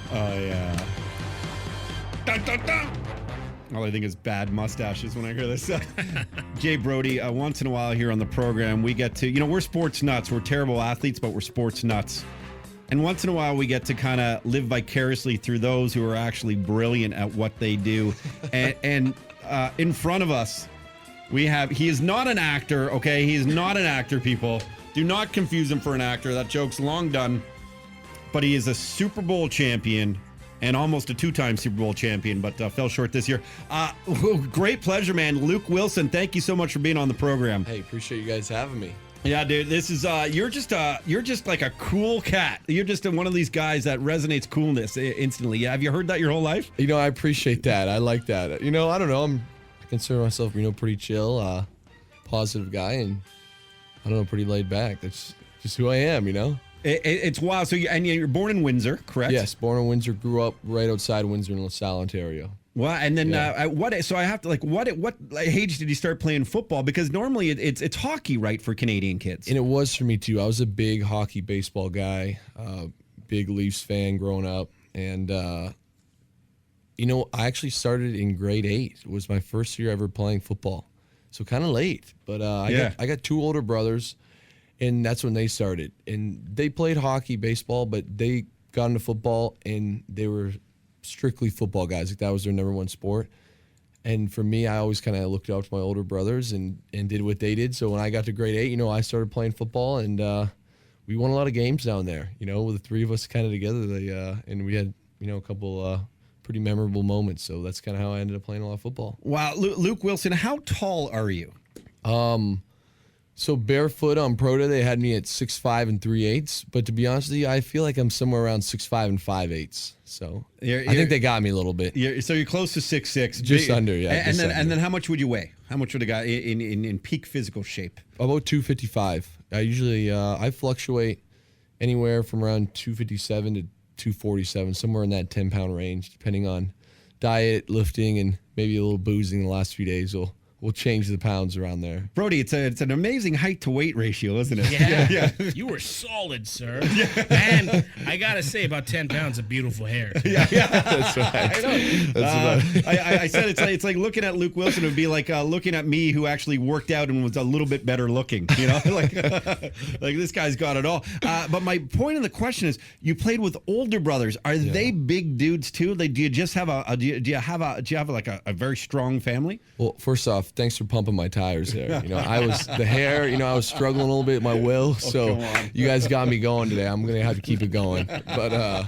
Oh, yeah. Dun, dun, dun. All I think is bad mustaches when I hear this. Jay Brody, once in a while here on the program, we get to, we're sports nuts. We're terrible athletes, but we're sports nuts. And once in a while, we get to kind of live vicariously through those who are actually brilliant at what they do. And in front of us, he is not an actor, okay? He is not an actor, people. Do not confuse him for an actor. That joke's long done. But he is a Super Bowl champion and almost a two-time Super Bowl champion, but fell short this year. Great pleasure, man. Luke Willson, thank you so much for being on the program. Hey, appreciate you guys having me. Yeah, dude, this is you're just like a cool cat. You're just one of these guys that resonates coolness instantly. Have you heard that your whole life? I appreciate that. I like that. I don't know. I consider myself, pretty chill, positive guy, and I don't know, pretty laid back. That's just who I am, It's wild. So you're born in Windsor, correct? Yes, born in Windsor, grew up right outside Windsor in LaSalle, Ontario. Well, and then So I have to what age did you start playing football? Because normally it's hockey, right, for Canadian kids. And it was for me too. I was a big hockey, baseball guy, big Leafs fan growing up, and I actually started in grade 8. It was my first year ever playing football, so kind of late. But I got 2 older brothers. And that's when they started. And they played hockey, baseball, but they got into football, and they were strictly football guys. Like, that was their number one sport. And for me, I always kind of looked up to my older brothers and did what they did. So when I got to grade 8, I started playing football, and we won a lot of games down there, with the 3 of us kind of together. And we had, a couple pretty memorable moments. So that's kind of how I ended up playing a lot of football. Wow. Luke Willson, how tall are you? So barefoot on Pro Day, they had me at 6'5" 3/8". But to be honest with you, I feel like I'm somewhere around 6'5" 5/8". So I think they got me a little bit. So you're close to 6'6". Just under, yeah. And then how much would you weigh? How much would a guy in peak physical shape? About 255. I usually I fluctuate anywhere from around 257 to 247, somewhere in that 10-pound range, depending on diet, lifting, and maybe a little boozing the last few days. We'll change the pounds around there. Brody, it's an amazing height to weight ratio, isn't it? Yeah. You were solid, sir. And I got to say, about 10 pounds of beautiful hair. Yeah. That's right. I said it's like looking at Luke Willson would be like looking at me, who actually worked out and was a little bit better looking. Like this guy's got it all. But my point in the question is, you played with older brothers. Are they big dudes too? Do you just have do you have a very strong family? Well, first off, thanks for pumping my tires there. I was the hair, I was struggling a little bit with my will. So you guys got me going today. I'm going to have to keep it going. But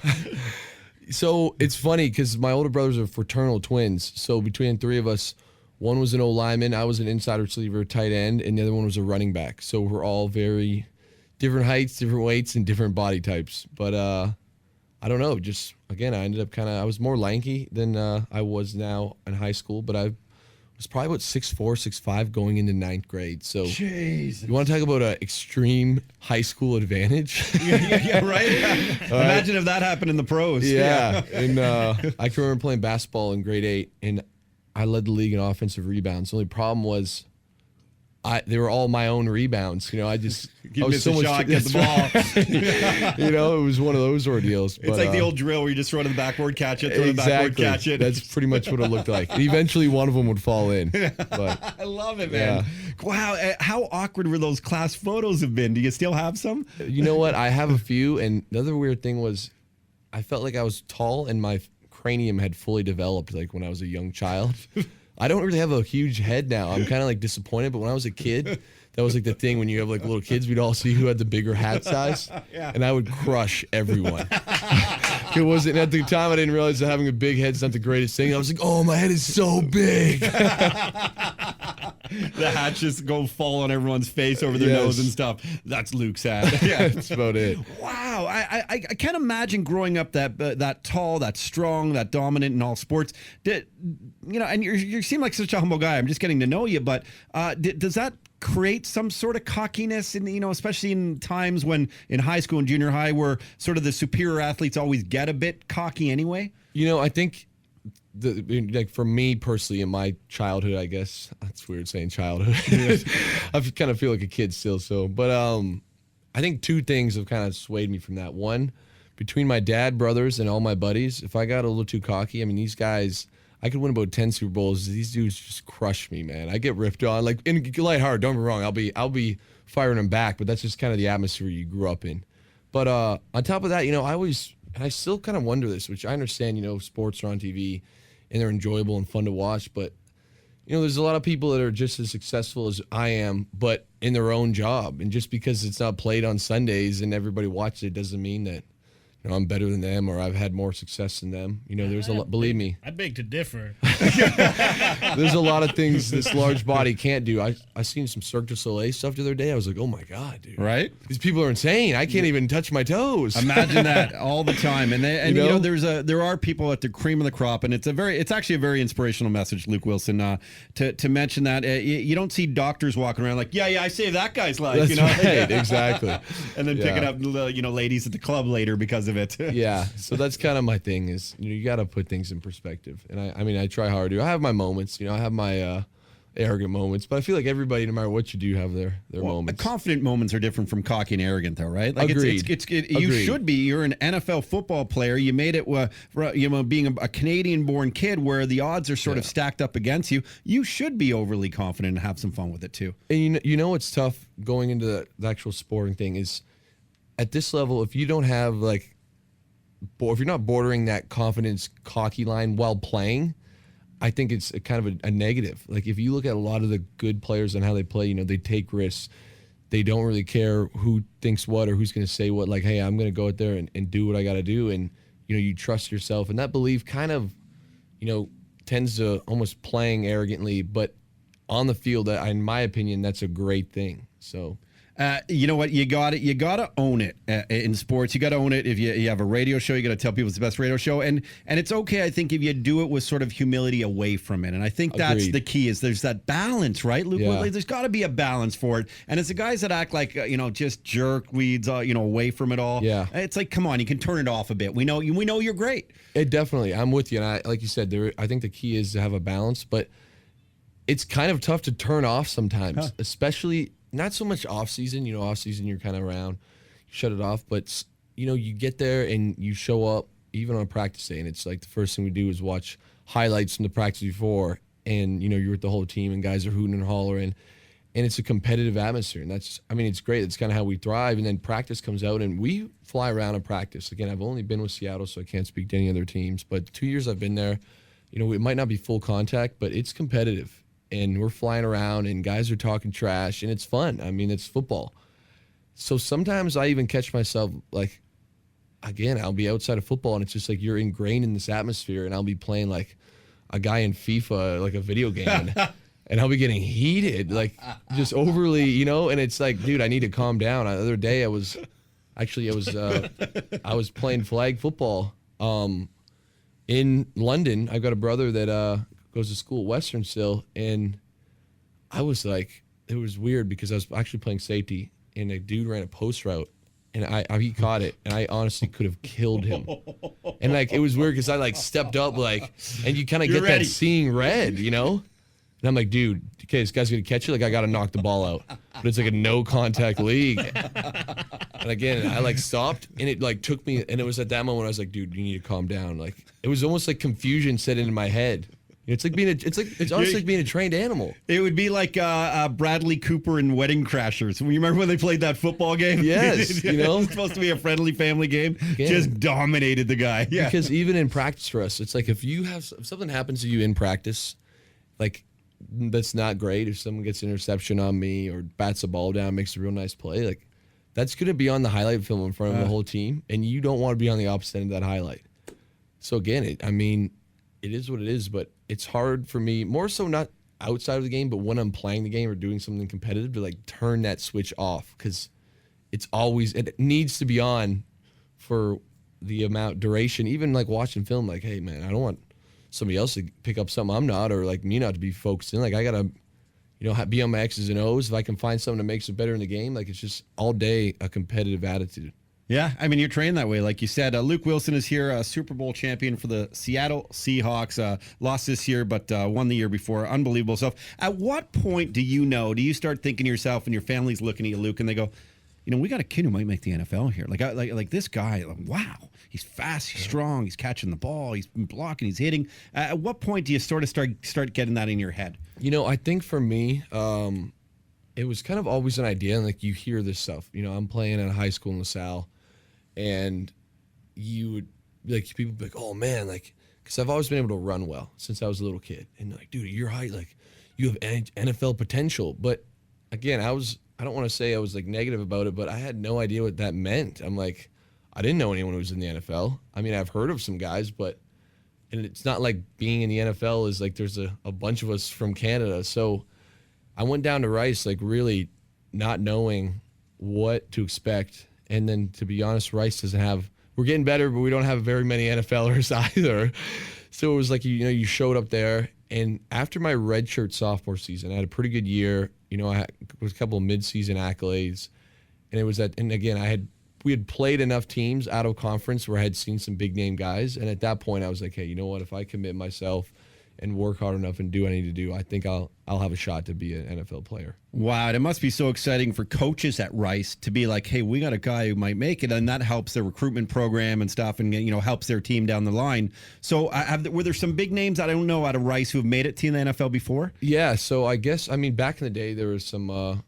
so it's funny because my older brothers are fraternal twins. So between the 3 of us, one was an O-lineman, I was an inside receiver, tight end, and the other one was a running back. So we're all very different heights, different weights, and different body types. But I don't know. Just, again, I ended up I was more lanky than I was now in high school, but I was probably about 6'4", 6'5", going into 9th grade. So Jesus. You want to talk about an extreme high school advantage? Yeah, right? Imagine if that happened in the pros. Yeah. And I can remember playing basketball in grade 8, and I led the league in offensive rebounds. The only problem was they were all my own rebounds. I was so much shot, get the ball. It was one of those ordeals. It's like the old drill where you just throw to the backboard, catch it, throw to the backboard, catch it. That's pretty much what it looked like. Eventually, one of them would fall in. But, I love it, man. Yeah. Wow, how awkward were those class photos have been? Do you still have some? You know what? I have a few, and the other weird thing was I felt like I was tall, and my cranium had fully developed, like when I was a young child. I don't really have a huge head now. I'm kind of disappointed, but when I was a kid, that was the thing when you have little kids, we'd all see who had the bigger hat size, and I would crush everyone. It wasn't, at the time I didn't realize that having a big head's not the greatest thing. I was like, oh, my head is so big. The hats just fall on everyone's face over their nose and stuff. That's Luke's hat. Yeah, that's about it. Wow, I can't imagine growing up that tall, that strong, that dominant in all sports. And you seem like such a humble guy. I'm just getting to know you, but does that create some sort of cockiness in, especially in times when in high school and junior high where sort of the superior athletes always get a bit cocky anyway? I think for me personally, in my childhood, I guess that's weird saying childhood. I kind of feel like a kid still. So, but I think two things have kind of swayed me from that. One, between my dad, brothers, and all my buddies, if I got a little too cocky, I mean, these guys, I could win about 10 Super Bowls. These dudes just crush me, man. I get ripped on, like, in lighthearted, don't get me wrong. I'll be firing them back, but that's just kind of the atmosphere you grew up in. But on top of that, you know, I still kind of wonder this, which I understand, you know, sports are on TV and they're enjoyable and fun to watch, but you know, there's a lot of people that are just as successful as I am, but in their own job. And just because it's not played on Sundays and everybody watches it doesn't mean that, you know, I'm better than them or I've had more success than them. You know, there's a lot, believe me. I beg to differ. There's a lot of things this large body can't do. I seen some Cirque du Soleil stuff the other day. I was like, oh my God, dude. Right? These people are insane. I can't even touch my toes. Imagine that all the time. And you know, there are people at the cream of the crop, and it's actually a very inspirational message, Luke Willson, to mention that you don't see doctors walking around like, yeah, I saved that guy's life. That's you know? right, exactly. And then picking up, you know, ladies at the club later because of it. Yeah, so that's kind of my thing is, you know, you got to put things in perspective. And I mean, I try hard to. I have my moments, you know, I have my arrogant moments, but I feel like everybody, no matter what you do, have their moments. Confident moments are different from cocky and arrogant, though, right? Like Agreed. You should be. You're an NFL football player. You made it, you know, being a Canadian-born kid where the odds are sort of stacked up against you. You should be overly confident and have some fun with it too. And you know what's tough going into the actual sporting thing is, at this level, if you don't have like, if you're not bordering that confidence, cocky line while playing, I think it's a kind of a negative. Like if you look at a lot of the good players and how they play, you know, they take risks. They don't really care who thinks what or who's going to say what. Like, hey, I'm going to go out there and do what I got to do. And, you know, you trust yourself. And that belief kind of, you know, tends to almost playing arrogantly. But on the field, in my opinion, that's a great thing. So... you know what? You got to own it in sports. You got to own it. If you have a radio show, you got to tell people it's the best radio show. And it's okay, I think, if you do it with sort of humility away from it. And I think that's Agreed. the key is there's that balance, right, Luke? Yeah. There's got to be a balance for it. And it's the guys that act like, you know, just jerk weeds, you know, away from it all. Yeah. It's like, come on, you can turn it off a bit. We know you're great. It definitely. I'm with you. And like you said, I think the key is to have a balance. But it's kind of tough to turn off sometimes, especially... Not so much off season, you know, off season you're kind of around, you shut it off, but you know, you get there and you show up even on a practice day and it's like the first thing we do is watch highlights from the practice before and you know, you're with the whole team and guys are hooting and hollering and it's a competitive atmosphere and that's, I mean, it's great. It's kind of how we thrive and then practice comes out and we fly around in practice. Again, I've only been with Seattle so I can't speak to any other teams, but 2 years I've been there, you know, it might not be full contact, but it's competitive. And we're flying around and guys are talking trash and it's fun. I mean, it's football. So sometimes I even catch myself like, again, I'll be outside of football and it's just like you're ingrained in this atmosphere and I'll be playing like a guy in FIFA, like a video game and I'll be getting heated, like just overly, you know, and it's like, dude, I need to calm down. The other day I was playing flag football in London. I've got a brother that goes to school at Western still, and I was like, it was weird because I was actually playing safety, and a dude ran a post route, and he caught it, and I honestly could have killed him. And like it was weird because I like stepped up like, and you kind of get ready. that seeing red, you know. And I'm like, dude, okay, this guy's gonna catch it. Like I gotta knock the ball out, but it's like a no contact league. And again, I like stopped, and it like took me, and it was at that moment I was like, dude, you need to calm down. Like it was almost like confusion set into my head. It's like it's honestly like being a trained animal. It would be like Bradley Cooper in Wedding Crashers. You remember when they played that football game? Yes, you know, it's supposed to be a friendly family game. Again, just dominated the guy. Yeah. Because even in practice for us, it's like if something happens to you in practice, like that's not great. If someone gets an interception on me or bats a ball down, makes a real nice play, like that's going to be on the highlight film in front of the whole team, and you don't want to be on the opposite end of that highlight. So again, it is what it is, but it's hard for me, more so not outside of the game, but when I'm playing the game or doing something competitive, to like turn that switch off because it needs to be on for the duration. Even like watching film, like, hey man, I don't want somebody else to pick up something I'm not, or like me not to be focused in. Like I gotta, you know, be on my X's and O's. If I can find something that makes it better in the game, like it's just all day a competitive attitude. Yeah, I mean, you're trained that way, like you said. Luke Willson is here, a Super Bowl champion for the Seattle Seahawks. Lost this year, but won the year before. Unbelievable stuff. At what point do you start thinking to yourself and your family's looking at you, Luke, and they go, we got a kid who might make the NFL here. Like this guy, wow, he's fast, he's strong, he's catching the ball, he's blocking, he's hitting. At what point do you sort of start getting that in your head? I think for me, it was kind of always an idea, and like you hear this stuff. I'm playing at a high school in LaSalle, and you would people would be like, oh man, because I've always been able to run well since I was a little kid, and like, dude, your height, you have NFL potential. But again, I don't want to say I was negative about it, but I had no idea what that meant. I'm like, I didn't know anyone who was in the NFL. I mean, I've heard of some guys, and it's not like being in the NFL is there's a bunch of us from Canada. So I went down to Rice, really not knowing what to expect. And then to be honest, Rice doesn't have, we're getting better, but we don't have very many NFLers either. So it was you showed up there. And after my redshirt sophomore season, I had a pretty good year. I had a couple of midseason accolades, and it was that. And again, we had played enough teams out of conference where I had seen some big name guys, and at that point, I was like, hey, you know what? If I commit myself and work hard enough and do what I need to do, I think I'll have a shot to be an NFL player. Wow, it must be so exciting for coaches at Rice to be like, hey, we got a guy who might make it, and that helps their recruitment program and stuff, and helps their team down the line. So were there some big names I don't know out of Rice who have made it to the NFL before? Yeah, so I guess back in the day there was some.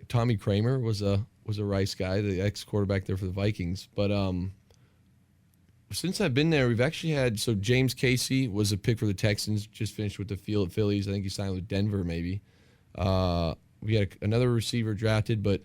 Tommy Kramer was a Rice guy, the ex-quarterback there for the Vikings, but since I've been there, we've actually had, James Casey was a pick for the Texans, just finished with the Phillies. I think he signed with Denver maybe. We had another receiver drafted, but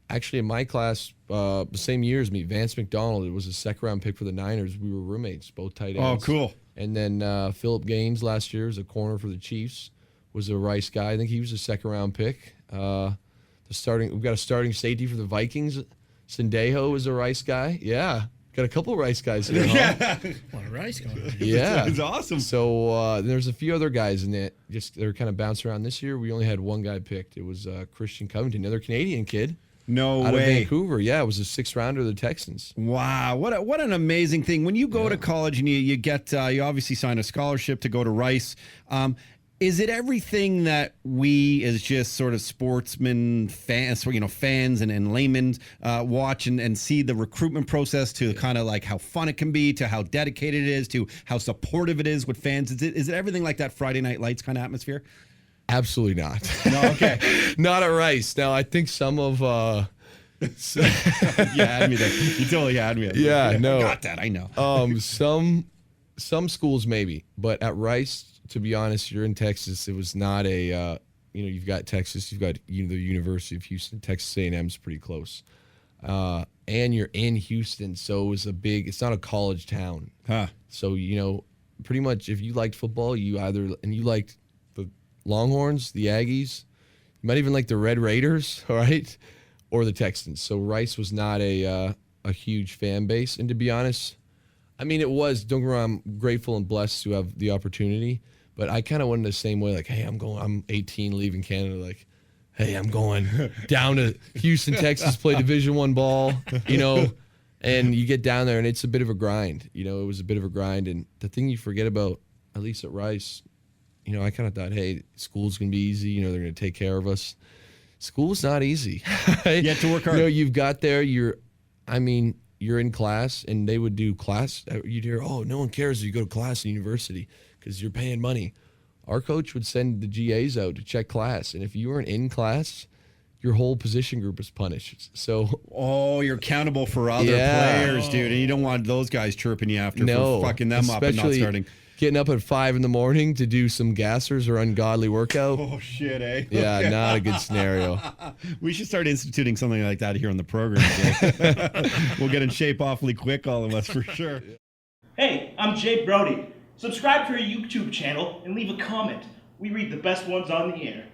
actually in my class, the same year as me, Vance McDonald, it was a second-round pick for the Niners. We were roommates, both tight ends. Oh, cool. And then Phillip Gaines last year was a corner for the Chiefs, was a Rice guy. I think he was a second-round pick. We've got a starting safety for the Vikings. Sendejo was a Rice guy. Yeah. Got a couple of Rice guys here. Huh? Yeah. What a Rice going on. Yeah. It's awesome. So there's a few other guys in it. They're kind of bouncing around. This year, we only had one guy picked. It was Christian Covington, another Canadian kid. No out way. Of Vancouver. Yeah, it was a sixth rounder of the Texans. Wow, what an amazing thing. When you go to college and you get you obviously sign a scholarship to go to Rice. Is it everything that we as just sort of sportsmen, fans, fans and laymen watch and see the recruitment process to kind of how fun it can be, to how dedicated it is, to how supportive it is with fans? Is it everything like that Friday Night Lights kind of atmosphere? Absolutely not. No, okay. Not at Rice. Now, I think some of... You had me there. You totally had me. Yeah, no. I got that, I know. Some schools maybe, but at Rice... To be honest, you're in Texas. It was not a, you've got Texas, you've got the University of Houston. Texas A&M's pretty close. And you're in Houston, so it was it's not a college town. Huh. So, pretty much if you liked football, you liked the Longhorns, the Aggies, you might even like the Red Raiders, all right, or the Texans. So Rice was not a huge fan base. And to be honest, it was, don't get me wrong, I'm grateful and blessed to have the opportunity. But I kind of went the same way, hey, I'm 18, leaving Canada, hey, I'm going down to Houston, Texas, play Division I ball, and you get down there, and it's a bit of a grind. It was a bit of a grind, and the thing you forget about, at least at Rice, I kind of thought, hey, school's going to be easy, they're going to take care of us. School's not easy. You have to work hard. You've got there, you're in class, and they would do class. You'd hear, oh, no one cares if you go to class in university because you're paying money. Our coach would send the GAs out to check class, and if you weren't in class, your whole position group is punished. So, you're accountable for other players, dude, and you don't want those guys chirping you after for fucking them up and not starting. Getting up at 5 a.m. to do some gassers or ungodly workout. Oh, shit, eh? Yeah, Okay. not a good scenario. We should start instituting something like that here on the program, Jay. We'll get in shape awfully quick, all of us, for sure. Hey, I'm Jay Brody. Subscribe to our YouTube channel and leave a comment. We read the best ones on the air.